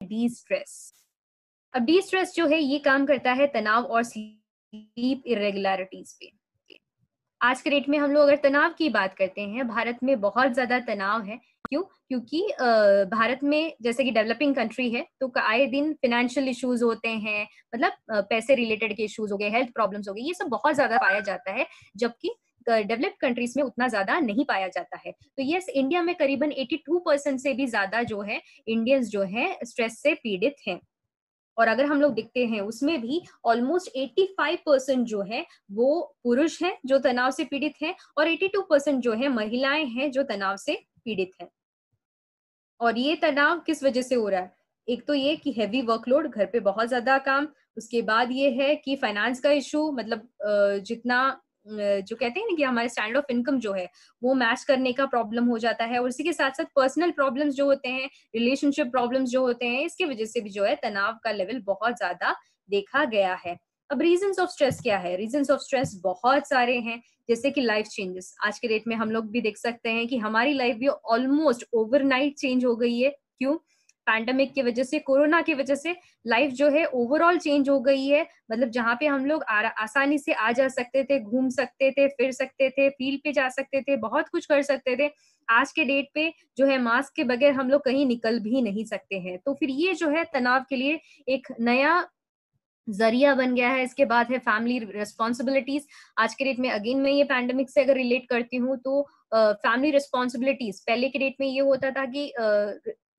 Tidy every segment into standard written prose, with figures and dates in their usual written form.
D stress. अब D stress जो है ये काम करता है तनाव और स्लीप इरेगुलरिटीज पे। आज के डेट में हम लोग अगर तनाव की बात करते हैं, भारत में बहुत ज्यादा तनाव है। क्यों? क्योंकि भारत में जैसे कि डेवलपिंग कंट्री है, तो आए दिन फाइनेंशियल इश्यूज होते हैं, मतलब पैसे रिलेटेड के इश्यूज हो गए, हेल्थ प्रॉब्लम्स हो गए, ये सब बहुत ज्यादा पाया जाता है, जबकि डेवलप्ड कंट्रीज में उतना ज्यादा नहीं पाया जाता है। तो यस, इंडिया में करीबन 82% से भी ज्यादा जो है इंडियंस जो है स्ट्रेस से पीड़ित हैं। और अगर हम लोग देखते हैं उसमें भी ऑलमोस्ट 85% जो है वो पुरुष हैं जो तनाव से पीड़ित हैं, और 82% जो है महिलाएं हैं जो तनाव से पीड़ित हैं। और ये तनाव किस वजह से हो रहा है? एक तो ये कि हैवी वर्कलोड, घर पे बहुत ज्यादा काम, उसके बाद ये है कि फाइनेंस का इशू, मतलब जितना जो कहते हैं ना कि हमारे स्टैंडर्ड ऑफ इनकम जो है वो मैच करने का प्रॉब्लम हो जाता है, और इसी के साथ साथ पर्सनल प्रॉब्लम्स जो होते हैं, रिलेशनशिप प्रॉब्लम्स जो होते हैं, इसकी वजह से भी जो है तनाव का लेवल बहुत ज्यादा देखा गया है। अब रीजंस ऑफ स्ट्रेस क्या है? रीजंस ऑफ स्ट्रेस बहुत सारे हैं, जैसे कि लाइफ चेंजेस। आज के डेट में हम लोग भी देख सकते हैं कि हमारी लाइफ भी ऑलमोस्ट ओवरनाइट चेंज हो गई है। क्यों? पैंडेमिक की वजह से, कोरोना की वजह से लाइफ जो है ओवरऑल चेंज हो गई है। मतलब जहाँ पे हम लोग आसानी से आ जा सकते थे, घूम सकते थे, फिर सकते थे, फील्ड पे जा सकते थे, बहुत कुछ कर सकते थे, आज के डेट पे जो है मास्क के बगैर हम लोग कहीं निकल भी नहीं सकते हैं। तो फिर ये जो है तनाव के लिए एक नया जरिया बन गया है। इसके बाद है फैमिली रिस्पॉन्सिबिलिटीज। आज के डेट में अगेन मैं ये पैंडेमिक से अगर रिलेट करती हूँ तो फैमिली रिस्पॉन्सिबिलिटीज, पहले के डेट में ये होता था कि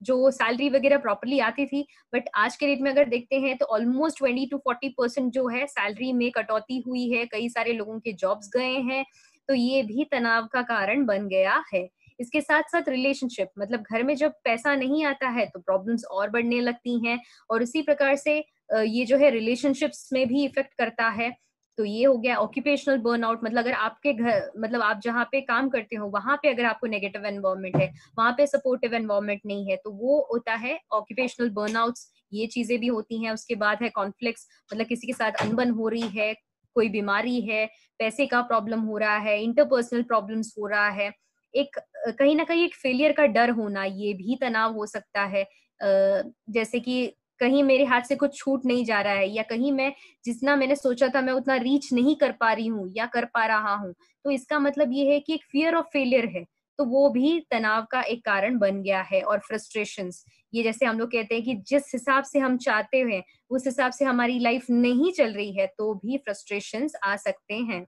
जो सैलरी वगैरह प्रॉपरली आती थी, बट आज के डेट में अगर देखते हैं तो ऑलमोस्ट 20 to 40% जो है सैलरी में कटौती हुई है, कई सारे लोगों के जॉब्स गए हैं। तो ये भी तनाव का कारण बन गया है। इसके साथ साथ रिलेशनशिप, मतलब घर में जब पैसा नहीं आता है तो प्रॉब्लम्स और बढ़ने लगती हैं, और इसी प्रकार से ये जो है रिलेशनशिप्स में भी इफेक्ट करता है। तो ये हो गया ऑक्यूपेशनल बर्नआउट, मतलब अगर आपके घर, मतलब आप जहाँ पे काम करते हो वहां पे अगर आपको नेगेटिव एनवायरनमेंट है, वहां पे सपोर्टिव एनवायरनमेंट नहीं है, तो वो होता है ऑक्यूपेशनल बर्नआउट्स। ये चीजें भी होती हैं। उसके बाद है कॉन्फ्लिक्ट्स, मतलब किसी के साथ अनबन हो रही है, कोई बीमारी है, पैसे का प्रॉब्लम हो रहा है, इंटरपर्सनल प्रॉब्लम्स हो रहा है, एक कहीं ना कहीं एक फेलियर का डर होना, ये भी तनाव हो सकता है। जैसे कि कहीं मेरे हाथ से कुछ छूट नहीं जा रहा है, या कहीं मैं जितना मैंने सोचा था मैं उतना रीच नहीं कर पा रही हूँ या कर पा रहा हूँ, तो इसका मतलब ये है कि एक फियर ऑफ फेलियर है। तो वो भी तनाव का एक कारण बन गया है। और फ्रस्ट्रेशंस, ये जैसे हम लोग कहते हैं कि जिस हिसाब से हम चाहते हैं उस हिसाब से हमारी लाइफ नहीं चल रही है, तो भी फ्रस्ट्रेशंस आ सकते हैं।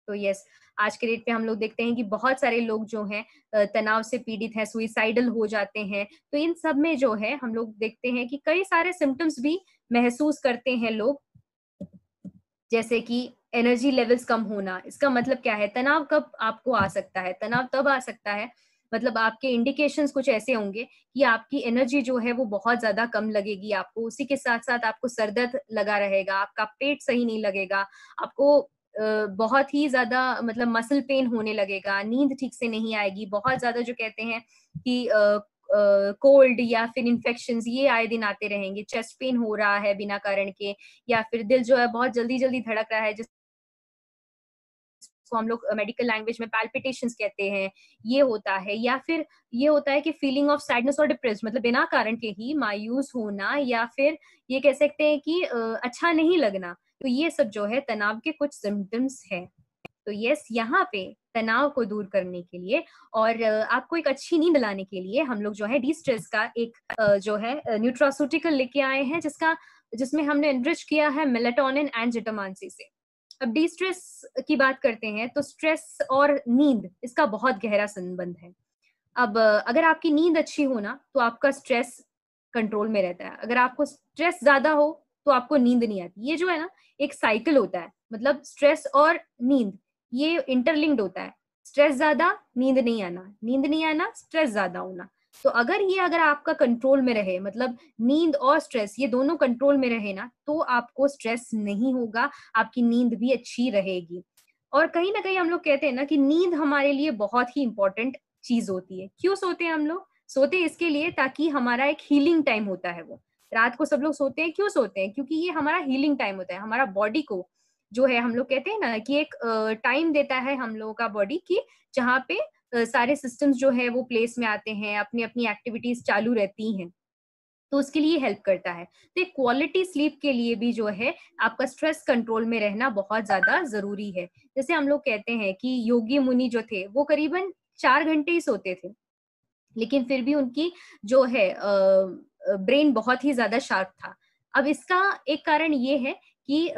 तो यस, आज के डेट पे हम लोग देखते हैं कि बहुत सारे लोग जो हैं तनाव से पीड़ित हैं, सुइसाइडल हो जाते हैं। तो इन सब में जो है हम लोग देखते हैं कि कई सारे सिम्टम्स भी महसूस करते हैं लोग, जैसे कि एनर्जी लेवल्स कम होना। इसका मतलब क्या है? तनाव कब आपको आ सकता है? तनाव तब आ सकता है, मतलब आपके इंडिकेशंस कुछ ऐसे होंगे कि आपकी एनर्जी जो है वो बहुत ज्यादा कम लगेगी आपको, उसी के साथ साथ आपको सर दर्द लगा रहेगा, आपका पेट सही नहीं लगेगा, आपको बहुत ही ज्यादा मतलब मसल पेन होने लगेगा, नींद ठीक से नहीं आएगी, बहुत ज्यादा जो कहते हैं कि कोल्ड या फिर इन्फेक्शंस ये आए दिन आते रहेंगे, चेस्ट पेन हो रहा है बिना कारण के, या फिर दिल जो है बहुत जल्दी जल्दी धड़क रहा है, जिसको हम लोग मेडिकल लैंग्वेज में पैल्पिटेशंस कहते हैं, ये होता है। या फिर ये होता है कि फीलिंग ऑफ सैडनेस और डिप्रेस, मतलब बिना कारण के ही मायूस होना, या फिर ये कह सकते हैं कि अच्छा नहीं लगना। तो ये सब जो है तनाव के कुछ सिम्टम्स हैं। तो यस, यहाँ पे तनाव को दूर करने के लिए और आपको एक अच्छी नींद लाने के लिए हम लोग जो है डी स्ट्रेस का एक जो है न्यूट्रास्यूटिकल लेके आए हैं, जिसमें हमने एनरिच किया है मेलेटोनिन एंड जिटामांसी से। अब डी स्ट्रेस की बात करते हैं तो स्ट्रेस और नींद, इसका बहुत गहरा संबंध है। अब अगर आपकी नींद अच्छी हो ना तो आपका स्ट्रेस कंट्रोल में रहता है, अगर आपको स्ट्रेस ज्यादा हो तो आपको नींद नहीं आती। ये जो है ना एक साइकिल होता है, मतलब स्ट्रेस और नींद ये इंटरलिंक्ड होता है। स्ट्रेस ज्यादा, नींद नहीं आना, नींद नहीं आना, स्ट्रेस ज्यादा होना। तो अगर आपका कंट्रोल में रहे, मतलब नींद और स्ट्रेस ये दोनों कंट्रोल में रहे ना, तो आपको स्ट्रेस नहीं होगा, आपकी नींद भी अच्छी रहेगी। और कहीं ना कहीं हम लोग कहते हैं ना कि नींद हमारे लिए बहुत ही इंपॉर्टेंट चीज होती है। क्यों सोते हैं हम लोग? सोते हैं इसके लिए ताकि हमारा एक हीलिंग टाइम होता है। वो रात को सब लोग सोते हैं, क्यों सोते हैं? क्योंकि ये हमारा हीलिंग टाइम होता है। हमारा बॉडी को जो है, हम लोग कहते हैं ना कि एक टाइम देता है हम लोगों का बॉडी की, जहाँ पे सारे सिस्टम्स जो है वो प्लेस में आते हैं, अपनी अपनी एक्टिविटीज चालू रहती हैं, तो उसके लिए हेल्प करता है। तो एक क्वालिटी स्लीप के लिए भी जो है आपका स्ट्रेस कंट्रोल में रहना बहुत ज्यादा जरूरी है। जैसे हम लोग कहते हैं कि योगी मुनि जो थे वो करीबन 4 घंटे ही सोते थे, लेकिन फिर भी उनकी जो है ब्रेन बहुत ही ज्यादा शार्प था। अब इसका एक कारण ये है कि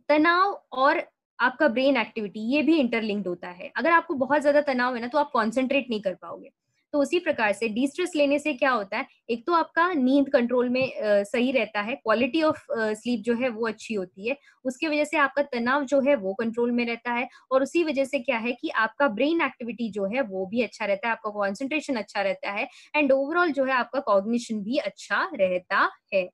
तनाव और आपका ब्रेन एक्टिविटी ये भी इंटरलिंक्ड होता है। अगर आपको बहुत ज्यादा तनाव है ना, तो आप कॉन्सेंट्रेट नहीं कर पाओगे। तो उसी प्रकार से डी स्ट्रेस लेने से क्या होता है, एक तो आपका नींद कंट्रोल में सही रहता है, क्वालिटी ऑफ स्लीप जो है वो अच्छी होती है, उसकी वजह से आपका तनाव जो है वो कंट्रोल में रहता है, और उसी वजह से क्या है कि आपका ब्रेन एक्टिविटी जो है वो भी अच्छा रहता है, आपका कॉन्सेंट्रेशन अच्छा रहता है, एंड ओवरऑल जो है आपका कॉग्निशन भी अच्छा रहता है।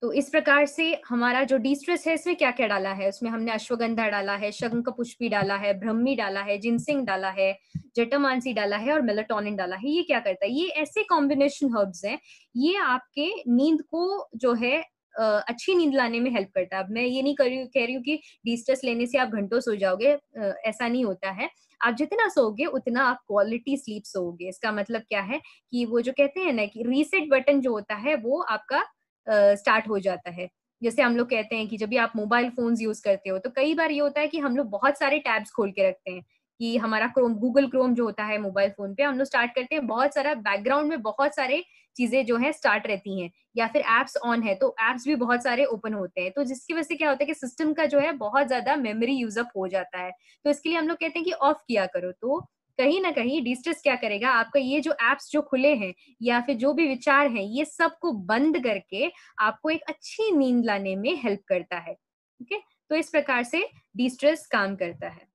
तो इस प्रकार से हमारा जो डी स्ट्रेस है, इसमें क्या क्या डाला है, उसमें हमने अश्वगंधा डाला है, शंखपुष्पी डाला है, ब्रह्मी डाला है, जिनसिंग डाला है, जटामांसी डाला है, और मेलाटोनिन डाला है। ये क्या करता है, ये ऐसे कॉम्बिनेशन हर्ब्स हैं, ये आपके नींद को जो है अच्छी नींद लाने में हेल्प करता है। अब मैं ये नहीं कह रही हूँ कि डी स्ट्रेस लेने से आप घंटों सो जाओगे, ऐसा नहीं होता है। आप जितना सोओगे उतना आप क्वालिटी स्लीप सोओगे। इसका मतलब क्या है कि वो जो कहते हैं ना कि रीसेट बटन जो होता है वो आपका स्टार्ट हो जाता है। जैसे हम लोग कहते हैं कि जब भी आप मोबाइल फ़ोन्स यूज़ करते हो, तो कई बार ये होता है कि हम लोग बहुत सारे टैब्स खोल के रखते हैं, कि हमारा गूगल क्रोम जो होता है मोबाइल फ़ोन पे, हम लोग स्टार्ट करते हैं, बहुत सारा बैकग्राउंड में बहुत सारे चीज़ें जो हैं स्टार्ट रहती हैं, या फिर ऐप्स ऑन है, तो ऐप्स भी बहुत सारे ओपन होते हैं। तो जिसकी वजह से क्या होता है कि सिस्टम का जो है बहुत ज़्यादा मेमोरी यूज़ अप हो जाता है। तो इसके लिए हम लोग कहते हैं कि ऑफ किया करो। तो कहीं न कहीं डिस्ट्रेस क्या करेगा, आपका ये जो ऐप्स जो खुले हैं या फिर जो भी विचार हैं, ये सबको बंद करके आपको एक अच्छी नींद लाने में हेल्प करता है। ठीक है? तो इस प्रकार से डिस्ट्रेस काम करता है।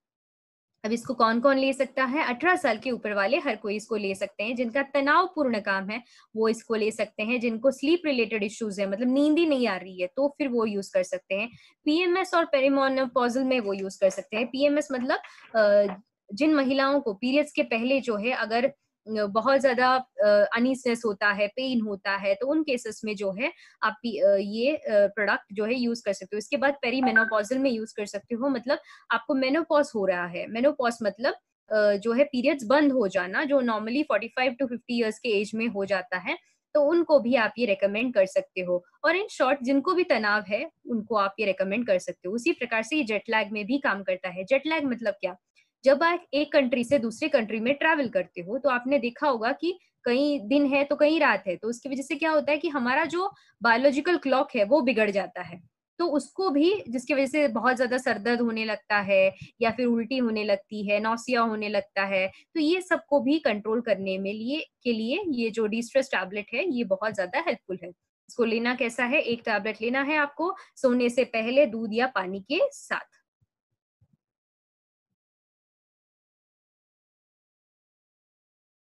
अब इसको कौन-कौन ले सकता है? 18 साल के ऊपर वाले हर कोई इसको ले सकते हैं। जिनका तनावपूर्ण काम है, वो इसको ले सकते हैं। जिनको स्लीप रिलेटेड इश्यूज़ है, मतलब नींद ही नहीं आ रही है, तो फिर वो यूज़ कर सकते हैं। पीएमएस और पेरिमेनोपॉज़ल में वो यूज़ कर सकते हैं। पीएमएस मतलब जिन महिलाओं को पीरियड्स के पहले जो है अगर बहुत ज़्यादा अनईज़नेस होता है, पेन होता है, तो उन केसेस में जो है आप ये प्रोडक्ट जो है यूज़ कर सकते हो। इसके बाद पेरिमेनोपॉज़ल में यूज़ कर सकते हो, मतलब आपको मेनोपॉज़ हो रहा है। मेनोपॉज़ मतलब जो है पीरियड्स बंद हो जाना, जो नॉर्मली 45 टू 50 इयर्स के एज में हो जाता है, तो उनको भी आप ये रिकमेंड कर सकते हो। और इन शॉर्ट जिनको भी तनाव है, उनको आप ये रिकमेंड कर सकते हो। उसी प्रकार से ये जेट लैग में भी काम करता है। जेट लैग मतलब क्या? जब आप एक कंट्री से दूसरे कंट्री में ट्रैवल करते हो, तो आपने देखा होगा कि कहीं दिन है तो कहीं रात है, तो उसकी वजह से क्या होता है कि हमारा जो बायोलॉजिकल क्लॉक है वो बिगड़ जाता है। तो उसको भी, जिसकी वजह से बहुत ज़्यादा सर दर्द होने लगता है या फिर उल्टी होने लगती है, नौसिया होने लगता है, तो ये सबको भी कंट्रोल करने में लिए ये जो डिस्ट्रेस टैबलेट है, ये बहुत ज़्यादा हेल्पफुल है। इसको लेना कैसा है? 1 टैबलेट लेना है आपको सोने से पहले दूध या पानी के साथ।